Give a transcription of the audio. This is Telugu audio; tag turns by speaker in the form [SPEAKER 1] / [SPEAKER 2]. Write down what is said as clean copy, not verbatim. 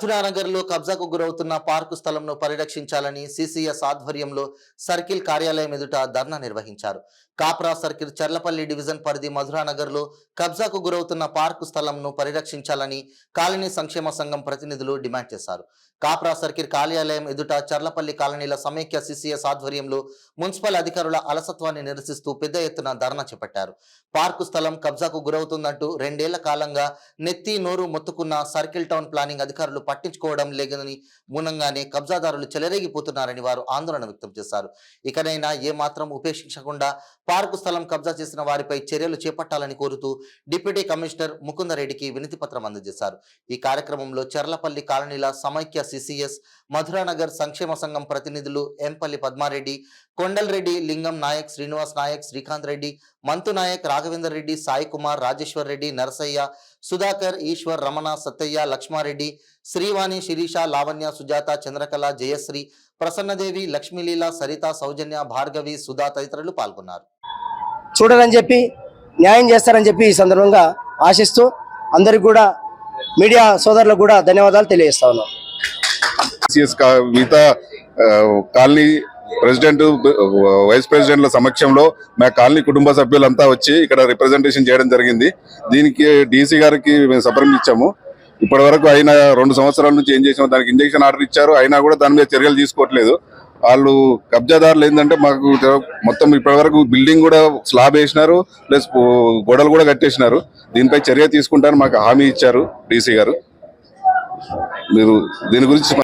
[SPEAKER 1] మధురానగర్లో కబ్జాకు గురవుతున్న పార్కు స్థలంను పరిరక్షించాలని సిసిఎస్ ఆధ్వర్యంలో సర్కిల్ కార్యాలయం ఎదుట ధర్నా నిర్వహించారు. కాప్రా సర్కిల్ చర్లపల్లి డివిజన్ పరిధి మధురానగర్లో కబ్జాకు గురవుతున్న పార్కు స్థలంను పరిరక్షించాలని కాలనీ సంక్షేమ సంఘం ప్రతినిధులు డిమాండ్ చేశారు. కాప్రా సర్కిల్ కార్యాలయం ఎదుట చర్లపల్లి కాలనీల సమైక్య సిసిఎస్ ఆధ్వర్యంలో మున్సిపల్ అధికారుల అలసత్వాన్ని నిరసిస్తూ పెద్ద ఎత్తున ధర్నా చేపట్టారు. పార్కు స్థలం కబ్జాకు గురవుతుందంటూ 2 ఏళ్ల కాలంగా నెత్తి నోరు మొత్తుకున్న సర్కిల్ టౌన్ ప్లానింగ్ అధికారులు పట్టించుకోవడం లేదని మూలంగానే కబ్జాదారులు చెలరేగిపోతున్నారని వారు ఆందోళన వ్యక్తం చేశారు. ఇకనైనా ఏమాత్రం ఉపేక్షించకుండా పార్కు స్థలం కబ్జా చేసిన వారిపై చర్యలు చేపట్టాలని కోరుతూ డిప్యూటీ కమిషనర్ ముకుందరెడ్డికి వినతి పత్రం అందజేశారు. ఈ కార్యక్రమంలో చర్లపల్లి కాలనీల సమైక్య సిసిఎస్, మధురానగర్ సంక్షేమ సంఘం ప్రతినిధులు ఎంపల్లి పద్మారెడ్డి, కొండల్ రెడ్డి, లింగం నాయక్, శ్రీనివాస్ నాయక్, శ్రీకాంత్ రెడ్డి, మంతు నాయక్, రాఘవేందర్ రెడ్డి, సాయి కుమార్, రాజేశ్వర్ రెడ్డి, నరసయ్య, సుధాకర్, ఈశ్వర్, రమణ, సత్తయ్య, లక్ష్మారెడ్డి, శ్రీవాణి, శిరీష, లావణ్య, సుజాత, చంద్రకళ, జయశ్రీ, ప్రసన్నదేవి, లక్ష్మీలీల, సరిత, సౌజన్య, భార్గవి, సుధా తదితరులు పాల్గొన్నారు.
[SPEAKER 2] చూడాలని చెప్పి న్యాయం చేస్తారని చెప్పి ఈ సందర్భంగా ఆశిస్తూ అందరికి కూడా మీడియా సోదరులకు కూడా ధన్యవాదాలు తెలియజేస్తా ఉన్నాం.
[SPEAKER 3] మిగతా కాలనీ ప్రెసిడెంట్, వైస్ ప్రెసిడెంట్ల సమక్షంలో మా కాలనీ కుటుంబ సభ్యులంతా వచ్చి ఇక్కడ రిప్రజెంటేషన్ చేయడం జరిగింది. దీనికి డీసీ గారికి మేము సంప్రదించాము. ఇప్పటి వరకు అయినా 2 సంవత్సరాల నుంచి ఏం చేసాము, దానికి ఇంజక్షన్ ఆర్డర్ ఇచ్చారు, అయినా కూడా దాని మీద చర్యలు తీసుకోవట్లేదు. వాళ్ళు కబ్జాదారులు ఏంటంటే మాకు మొత్తం ఇప్పటి వరకు బిల్డింగ్ కూడా స్లాబ్ వేసినారు, ప్లస్ గోడలు కూడా కట్టేసినారు. దీనిపై చర్య తీసుకుంటారని మాకు హామీ ఇచ్చారు డీసీ గారు. మీరు దీని గురించి